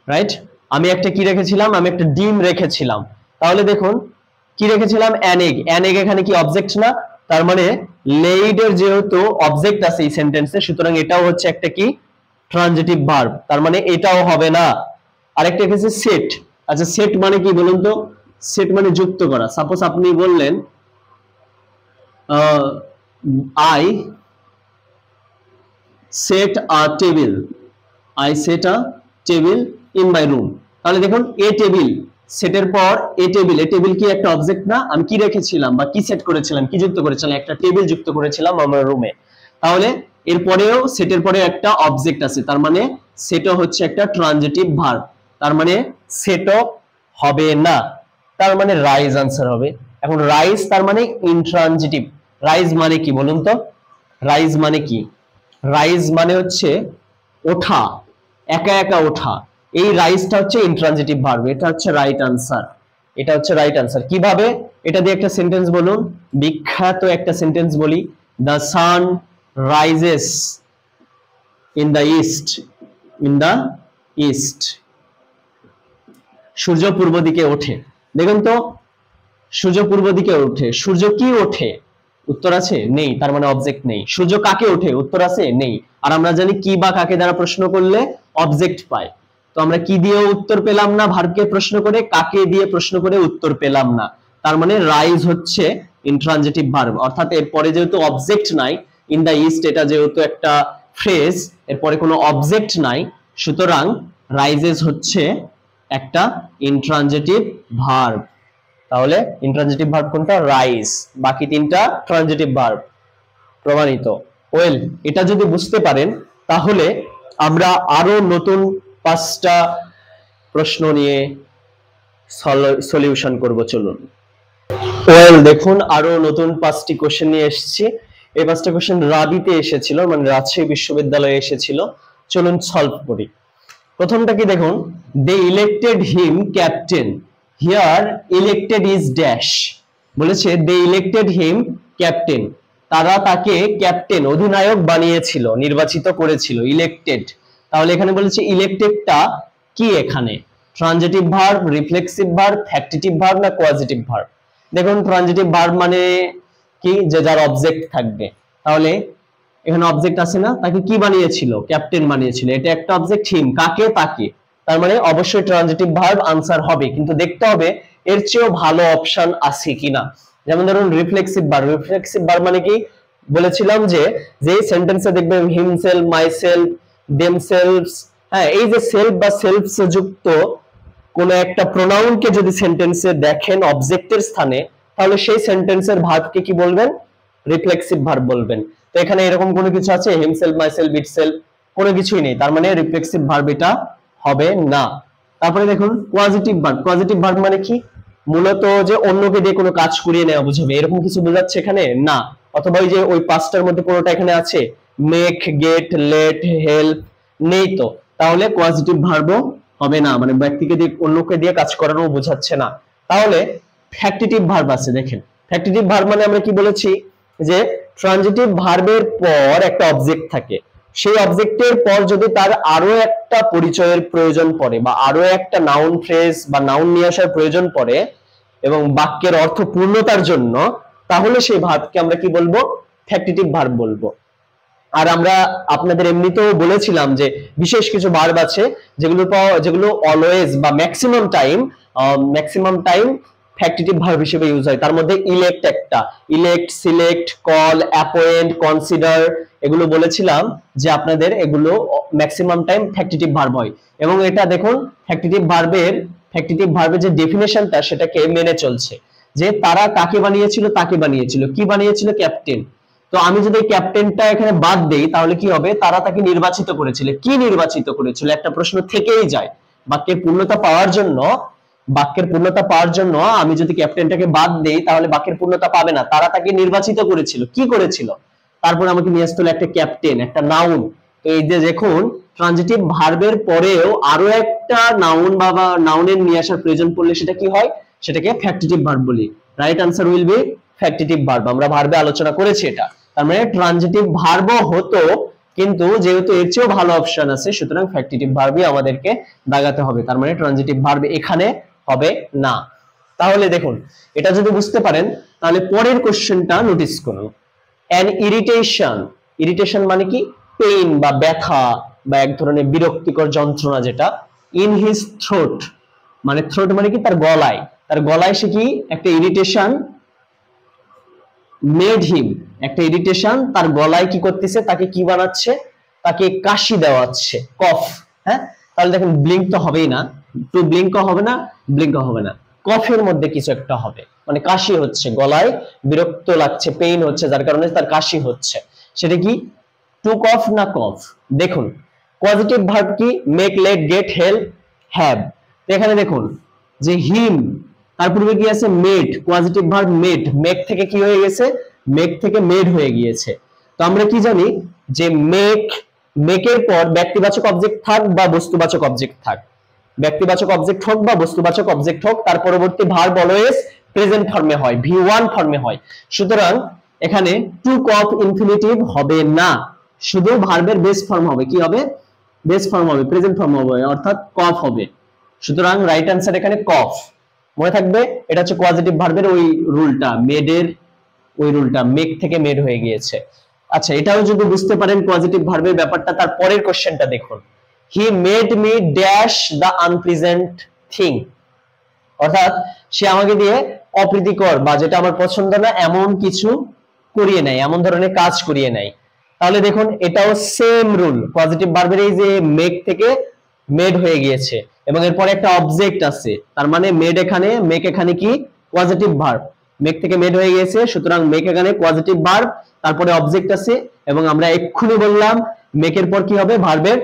right? আমি একটা কি রেখেছিলাম? আমি একটা ডিম রেখেছিলাম। তাহলে দেখুন কি রেখেছিলাম? An egg. অ্যান এগ এখানে কি অবজেক্ট না? তার মানে লেইড এর যেহেতু অবজেক্ট আছে এই সেন্টেন্সে, সুতরাং এটাও হচ্ছে একটা কি ট্রানজিটিভ ভার্ব, তার মানে এটাও হবে না। আরেকটা এসেছে সেট। আচ্ছা, সেট মানে কি বলুন তো? সেট মানে যুক্ত করা। সাপোজ আপনি বললেন I set a table, I set a table in my room. তাহলে দেখুন এ টেবিল, সেটের পর এ টেবিল কি একটা অবজেক্ট না? আমি কি রেখেছিলাম বা কি সেট করেছিলাম, কি যুক্ত করেছিলাম? একটা টেবিল যুক্ত করেছিলাম আমার রুমে। তাহলে এরপরেও সেটের পরে একটা অবজেক্ট আছে, তার মানে সেটও হচ্ছে একটা ট্রানজিটিভ ভার্ব, তার মানে সেটও হবে না, তার মানে রাইজ আনসার হবে। এখন রাইজ তার মানে ইনট্রানজিটিভ। রাইজ মানে কি বলুন তো? রাইজ মানে কি? রাইজ মানে হচ্ছে ওঠা, একা একা ওঠা। এই রাইজটা হচ্ছে ইনট্রানজিটিভ ভার্ব, এটা হচ্ছে রাইট আনসার, এটা হচ্ছে রাইট আনসার। কিভাবে? এটা দিয়ে একটা সেন্টেন্স বলুন, বিখ্যাত একটা সেন্টেন্স বলি, the sun rises in the east, in the east, সূর্য পূর্ব দিকে ওঠে। দেখুন তো, সূর্য পূর্ব দিকে ওঠে, সূর্য কি ওঠে? উত্তর আছে? নেই, তার মানে অবজেক্ট নেই। সূর্য কাকে ওঠে? উত্তর আছে? নেই। আর আমরা জানি কি বা কাকে দ্বারা প্রশ্ন করলে অবজেক্ট পায়, তো আমরা কি দিয়ে উত্তর পেলাম না, ভার্বকে প্রশ্ন করে, কাকে দিয়ে প্রশ্ন করে উত্তর পেলাম না। তার মানে রাইজ হচ্ছে ইনট্রানজিটিভ ভার্ব, অর্থাৎ এরপরে যেহেতু অবজেক্ট নাই, ইন দা ইস্ট এটা যেহেতু একটা ফ্রেজ, এরপরে কোনো অবজেক্ট নাই, সুতরাং রাইজেস হচ্ছে একটা ইনট্রানজিটিভ ভার্ব। তাহলে ইনট্রানজিটিভ ভার্ব কোনটা? রাইজ। বাকি তিনটা ট্রানজিটিভ ভার্ব, প্রমাণিত। ওয়েল, এটা যদি বুঝতে পারেন তাহলে আমরা আরো নতুন 5টা প্রশ্ন নিয়ে সলিউশন করব। চলুন। ওয়েল, দেখুন আরো নতুন 5টি কোশ্চেন নিয়ে এসেছি। এই 5টা কোশ্চেন রাবিতে এসেছিল, মানে রাজশাহী বিশ্ববিদ্যালয়ে এসেছিল। চলুন সলভ করি। প্রথমটা কি দেখুন, they elected him captain, here elected is dash. বলেছে দে ইলেক্টেড হিম ক্যাপ্টেন, তারা তাকে ক্যাপ্টেন অধিনায়ক বানিয়েছিল, নির্বাচিত করেছিল, ইলেক্টেড। তাহলে এখানে বলেছে ইলেক্টেডটা কি, এখানে transitive verb, reflexive verb, factitive verb না কোয়াজিটিভ ভার্ব? দেখুন ট্রানজিটিভ ভার্ব মানে কি, যে যার অবজেক্ট থাকবে। তাহলে এখানে অবজেক্ট আছে না, তাকে কি বানিয়েছিল, ক্যাপ্টেন বানিয়েছিল, এটা একটা অবজেক্ট হিম, কাকে, তাকে। তার মানে অবশ্যই ট্রানজিটিভ ভার্ব আনসার হবে, কিন্তু দেখতে হবে এর চেয়েও ভালো অপশন আছে কিনা। যেমন ধরুন রিফ্লেক্সিভ ভার্ব, রিফ্লেক্সিভ ভার্ব মানে কি বলেছিলাম যে যেই সেন্টেন্সে দেখবেন হিমসেলফ, মাইসেলফ, দেমসেলভস, হ্যাঁ, এই যে সেলফ বা সেলফস যুক্ত কোন একটা প্রোনাউনকে যদি সেন্টেন্সে দেখেন অবজেক্টের স্থানে, তাহলে সেই সেন্টেন্সের ভার্বকে কি বলবেন, রিফ্লেক্সিভ ভার্ব বলবেন। তো এখানে এরকম কোনো কিছু আছে, হিমসেলফ, মাইসেলফ, ইটসেলফ, কোনো কিছুই নেই, তার মানে রিফ্লেক্সিভ ভার্ব এটা হবে না। তারপরে দেখুন কোয়াজিটিভ ভার্ব, কোয়াজিটিভ ভার্ব মানে কি, মূলত যে অন্যকে দিয়ে কোনো কাজ করিয়ে নেওয়া বোঝাবে, এরকম কিছু বোঝাচ্ছে এখানে না। অথবা ওই যে ওই 5টার মধ্যে কোনোটা এখানে আছে, মেক, গেট, লেট, হেল্প, নেই তো, তাহলে কোয়াজিটিভ ভার্বও হবে না, মানে ব্যক্তিকে দিয়ে অন্যকে দিয়ে কাজ করানো বোঝাচ্ছে না। তাহলে ফ্যাক্টিটিভ ভার্ব আছে, দেখেন ফ্যাক্টিটিভ ভার্ব মানে আমরা কি বলেছি, যে ট্রানজিটিভ ভার্বের পর একটা অবজেক্ট থাকে, সেই অবজেক্টের পর যদি তার আরো একটা পরিচয়ের প্রয়োজন পড়ে বা আরো একটা নাউন ফ্রেজ বা নাউন নিয়ে আসার প্রয়োজন পড়ে এবং বাক্যের অর্থ পূর্ণতার জন্য, তাহলে সেই ভার্বকে আমরা কি বলবো, ফ্যাক্টিটিভ ভার্ব বলবো। আর আমরা আপনাদের এমনিতেও বলেছিলাম যে বিশেষ কিছু ভার্ব আছে যেগুলো অলওয়েজ বা ম্যাক্সিমাম টাইম ফ্যাক্টিটিভ ভার্ব হিসেবে ইউজ হয়। তার মধ্যে ইলেক্ট একটা, elect, select, call, appoint, consider, এগুলো বলেছিলাম যে আপনাদের এগুলো ম্যাক্সিমাম টাইম ফ্যাক্টিটিভ ভার্ব হয়। এবং এটা দেখুন ফ্যাক্টিটিভ ভার্বের যে ডেফিনেশনটা সেটাকে মেনে চলছে, যে তারা কাকে বানিয়েছিল, তাকে বানিয়েছিল, কি বানিয়েছিল, ক্যাপ্টেন। তো আমি যদি ক্যাপ্টেনটা এখানে বাদ দেই তাহলে কি হবে, তারা তাকে নির্বাচিত করেছিল, কি নির্বাচিত করেছিল, একটা প্রশ্ন থেকেই যায়। বাক্যের পূর্ণতা পাওয়ার জন্য আমি যদি ক্যাপ্টেনটাকে বাদ দেই তাহলে বাক্যের পূর্ণতা পাবে না। তারা তাকে নির্বাচিত করেছিল, কি করেছিল, তারপর আমাকে নিয়ে আসতে হলো একটা ক্যাপ্টেন, একটা নাউন। তো এই যে দেখুন ট্রানজিটিভ ভার্বের পরেও আরো একটা নাউন বা নাউনের নিয়ে আসার প্রয়োজন পড়লে সেটা কি হয়, সেটাকে ফ্যাক্টিটিভ ভার্ব বলি। Right answer will be factitive verb. আমরা ভার্বে আলোচনা করেছি এটা, তার মানে ট্রানজিটিভ ভার্বও হতো, কিন্তু যেহেতু এর চেয়েও ভালো অপশন আছে সুতরাং ফ্যাক্টিটিভ ভার্বই আমাদেরকে দাগাতে হবে, তার মানে ট্রানজিটিভ ভার্ব এখানে হবে না। তাহলে দেখুন এটা যদি বুঝতে পারেন তাহলে পরের কোশ্চেনটা নোটিস করুন। অ্যান ইরিটেশন মানে কি, পেইন বা ব্যথা বা এক ধরনের বিরক্তিকর যন্ত্রণা, যেটা ইন হিজ থ্রোট, মানে থ্রোট মানে কি, তার গলায় সে কি একটা ইরিটেশন মেড হিম, একটা ইরিটেশন তার গলায় কি করতেছে, তাকে কি বানাচ্ছে, তাকে কাশি দেওয়াচ্ছে, কফ। হ্যাঁ, তাহলে দেখেন ব্লিঙ্ক তো হবেই না, টু ব্লিঙ্ক হবে না, ব্লিঙ্ক হবে না, কফের মধ্যে কিছু একটা হবে, মানে কাশি হচ্ছে, গলায় বিরক্ত লাগছে, পেইন হচ্ছে, যার কারণে তার কাশি হচ্ছে। সেটা কি টু কফ না কফ? দেখুন পজিটিভ ভার্ব কি, make, let, get, help, have. এখানে দেখুন যে হিম, তার পূর্বে কি আছে, made, positive verb made, make থেকে কি হয়ে গেছে, মেক থেকে মেড হয়ে গিয়েছে। তো আমরা কি জানি যে মেকের পর ব্যক্তিবাচক অবজেক্ট থাক বা বস্তুবাচক অবজেক্ট থাক, ব্যক্তিবাচক অবজেক্ট হোক বা বস্তুবাচক অবজেক্ট হোক, তার পরবর্তী ভার্ব অলওয়েজ প্রেজেন্ট ফর্মে হয়, V1 ফর্মে হয়। সুতরাং এখানে টু কফ ইনফিনিটিভ হবে না, শুধু ভার্বের বেস ফর্ম হবে, কি হবে, বেস ফর্ম হবে, প্রেজেন্ট ফর্ম হবে, অর্থাৎ কফ হবে। সুতরাং রাইট আনসার এখানে কফ। মনে থাকবে এটা হচ্ছে পজিটিভ ভার্বের ওই রুলটা, মেডের ওই রুলটা, মেক থেকে মেড হয়ে গিয়েছে। আচ্ছা, এটাও যদি বুঝতে পারেন পজিটিভ ভার্বের ব্যাপারটা, তার পরের কোশ্চেনটা দেখুন। He made me dash the unpleasant thing, অর্থাৎ সে আমাকে দিয়ে অপ্রীতিকর বা যেটা আমার পছন্দ না এমন কিছু করিয়ে নেয়, এমন ধরনের কাজ করিয়ে নেয়। তাহলে দেখুন এটাও সেম রুল, পজিটিভ ভার্বের এই যে মেক থেকে মেড হয়ে গিয়েছে এবং এরপরে একটা অবজেক্ট আছে, তার মানে মেক এখানে কি পজিটিভ ভার্ব, মেক থেকে মেড হয়ে গিয়েছে, সুতরাং মেক এখানে পজিটিভ ভার্ব, তারপরে অবজেক্ট আছে এবং আমরা এক্ষুনি বললাম মেকের পর কি হবে, ভার্বের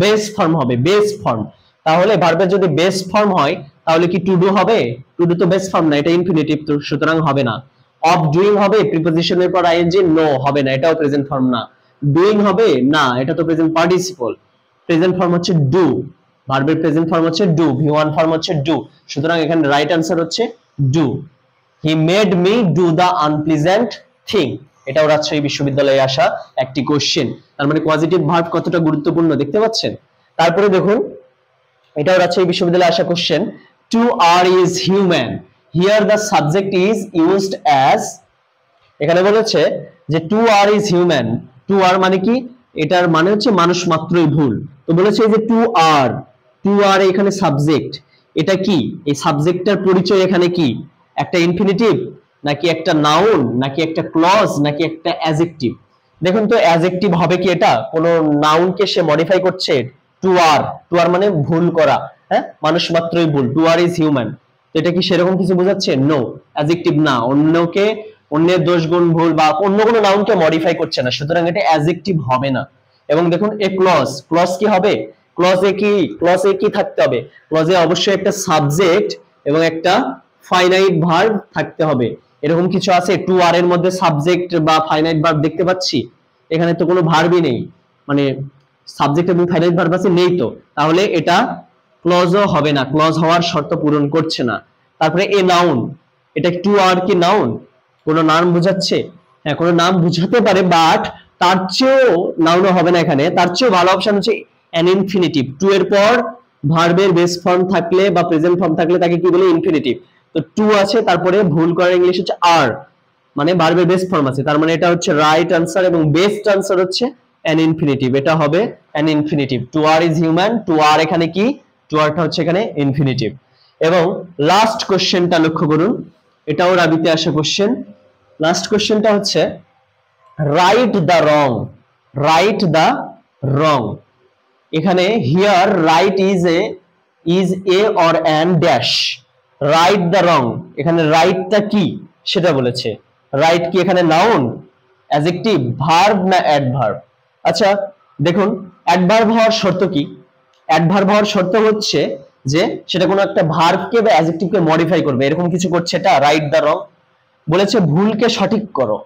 বেস ফর্ম হবে, বেস ফর্ম। তাহলে ভার্বের যদি বেস ফর্ম হয় তাহলে কি টু ডু হবে, টু ডু তো বেস ফর্ম না, এটা ইনফিনিটিভ, সুতরাং হবে না। অফ ডুইং হবে প্রিপোজিশনের পর আইএনজি, নো হবে না, এটাও প্রেজেন্ট ফর্ম না। ডুইং হবে না, এটা তো প্রেজেন্ট পার্টিসিপল। প্রেজেন্ট ফর্ম হচ্ছে ডু, ভার্বের প্রেজেন্ট ফর্ম হচ্ছে ডু, ভি1 ফর্ম হচ্ছে ডু, সুতরাং এখানে রাইট আনসার হচ্ছে do. He made me do the unpleasant thing, এটাও রাজশাহী বিশ্ববিদ্যালয়ে আসা একটি কোশ্চেন। তার মানে পজিটিভ ভার্ব কতটা গুরুত্বপূর্ণ দেখতে পাচ্ছেন। তারপরে দেখুন, এটাও রাজশাহী বিশ্ববিদ্যালয়ে আসা question, to err is human, here the subject is used as, এখানে বলেছে যে to err is human, to err মানে কি, এটার মানে হচ্ছে মানুষ মাত্রই ভুল। তো বলেছে যে টু আর এখানে সাবজেক্ট, এটা কি, এই সাবজেক্টটার পরিচয় এখানে কি, একটা ইনফিনিটিভ নাকি একটা নাউন নাকি একটা ক্লজ নাকি একটা অ্যাডজেক্টিভ। দেখুন তো অ্যাডজেক্টিভ হবে কি, এটা কোনো নাউনকে সে মডিফাই করছে। টু আর মানে ভুল করা, হ্যাঁ, মানুষ মাত্রই ভুল, টু আর ইজ হিউম্যান, তো এটা কি সেরকম কিছু বোঝাচ্ছে? নো, অ্যাডজেক্টিভ না, অন্যের দোষ গুণ ভুল বা অন্য কোনো নাউনকে মডিফাই করছে না, সুতরাং এটা অ্যাডজেক্টিভ হবে না। এবং দেখুন এ ক্লজ কি হবে, ক্লজে কি থাকতে হবে, ক্লজে অবশ্যই একটা সাবজেক্ট এবং একটা ফাইনাইট ভার্ব থাকতে হবে। এরকম কিছু আছে টু আর এর মধ্যে সাবজেক্ট বা ফাইনাইট ভার্ব দেখতে পাচ্ছি? এখানে তো কোনো ভার্বই নেই, মানে সাবজেক্ট এবং ফাইনাইট ভার্ব আছে নেই, তো তাহলে এটা ক্লজও হবে না, ক্লজ হওয়ার শর্ত পূরণ করছে না। তারপরে এ নাউন, এটা টু আর কি নাউন, কোনো নাম বোঝাচ্ছে? হ্যাঁ, কোনো নাম বুঝাতে পারে, বাট তার চেয়েও নাউনও হবে না এখানে, তার চেয়েও ভালো অপশন হচ্ছে অ্যান ইনফিনিটিভ। টু এর পর ভার্বের বেস ফর্ম থাকলে বা প্রেজেন্ট ফর্ম থাকলে তাকে কি বলে? ইনফিনিটিভ। তো টু আছে, তারপরে ভুল করার ইংলিশ হচ্ছে আর, মানে ভার্বের বেস ফর্ম আছে, তার মানে এটা হচ্ছে রাইট আনসার এবং বেস্ট আনসার হচ্ছে অ্যান ইনফিনিটিভ, এটা হবে an infinitive. To err is human, to err এখানে কি, টু আরটা হচ্ছে এখানে ইনফিনিটিভ। এবং লাস্ট কোশ্চেনটা লক্ষ্য করুন, এটাও রাবিতে আসা কোশ্চেন। লাস্ট কোশ্চেনটা হচ্ছে right the wrong, right the wrong, এখানে here right is a or an dash, right the wrong, এখানে রাইটটা কি সেটা বলেছে। রাইট কি এখানে নাউন, অ্যাডজেক্টিভ, ভার্ব না অ্যাডভার্ব? আচ্ছা দেখুন, অ্যাডভার্ব হওয়ার শর্ত কি? অ্যাডভার্ব হওয়ার শর্ত হচ্ছে যে সেটা কোনো একটা ভার্বকে বা অ্যাডজেক্টিভকে মডিফাই করবে, এরকম কিছু করছে এটা রাইট দ্য রং। বলেছে ভুলকে সঠিক করো,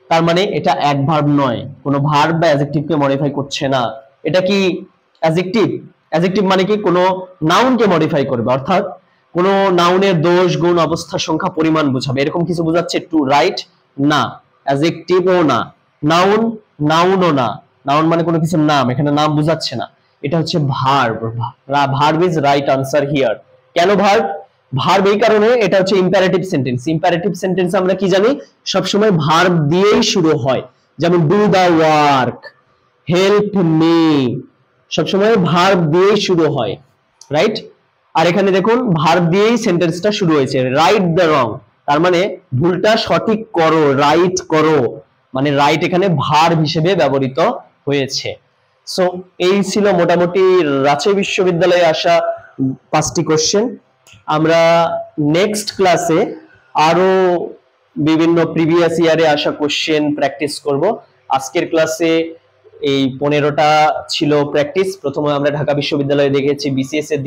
তার মানে এটা অ্যাডভার্ব নয়, কোনো ভার্ব বা অ্যাডজেক্টিভকে মডিফাই করছে না। এটা কি অ্যাডজেক্টিভ? অ্যাডজেক্টিভ মানে কি কোনো নাউনকে মডিফাই করবে, অর্থাৎ কোনো নাউনের দোষ গুণ অবস্থা সংখ্যা পরিমাণ বোঝাবে, এরকম কিছু বোঝাচ্ছে টু রাইট? না, অ্যাডজেক্টিভও না, নাউনও না, নাউন মানে কোনো কিছুর নাম, এখানে নাম বোঝাচ্ছে না, এটা হচ্ছে verb. Verb is right answer here. কেন ভার্ব? ভার্ব এই কারণে, এটা হচ্ছে ইম্পারেটিভ সেন্টেন্স। ইম্পারেটিভ সেন্টেন্স আমরা কি জানি, সবসময় ভার্ব দিয়েই শুরু হয়, যেমন do the work, help me, সবসময় ভার্ব দিয়েই শুরু হয়, রাইট? আর এখানে দেখুন ভার্ব দিয়েই সেন্টেন্সটা শুরু হয়েছে, রাইট দ্য রং, তার মানে ভুলটা সঠিক করো, রাইট করো, মানে রাইট এখানে ভার্ব হিসেবে ব্যবহৃত হয়েছে। সো এই ছিল মোটামুটি রাজশাহী বিশ্ববিদ্যালয়ে আসা 5টি কোশ্চেন। আমরা নেক্সট ক্লাসে আরো বিভিন্ন প্রিভিয়াস ইয়ারে আসা কোশ্চেন প্র্যাকটিস করব। আজকের ক্লাসে এই 15টা ছিল প্র্যাকটিস। প্রথমে আমরা ঢাকা বিশ্ববিদ্যালয়ে দেখেছি, বিসিএস এ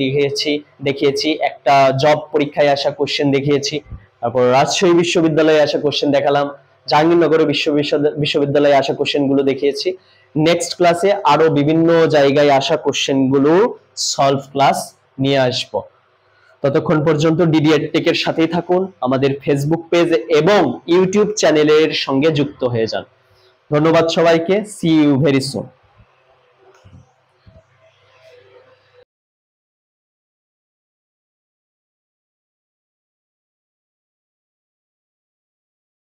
দেখিয়েছি, একটা জব পরীক্ষায় আসা কোশ্চেন দেখিয়েছি, তারপর রাজশাহী বিশ্ববিদ্যালয়ে আসা কোশ্চেন দেখালাম, জাহাঙ্গীরনগর বিশ্ববিদ্যালয়ে আসা কোশ্চেন গুলো দেখিয়েছি। নেক্সট ক্লাসে আরো বিভিন্ন জায়গায় আসা কোশ্চেন গুলো সলভ ক্লাস নিয়ে আসবো। ততক্ষণ পর্যন্ত ডিডিএড টেকের সাথেই থাকুন, আমাদের ফেসবুক পেজ এবং ইউটিউব চ্যানেলের সঙ্গে যুক্ত হয়ে যান। ধন্যবাদ সবাইকে, সি ইউ ভেরি সুন।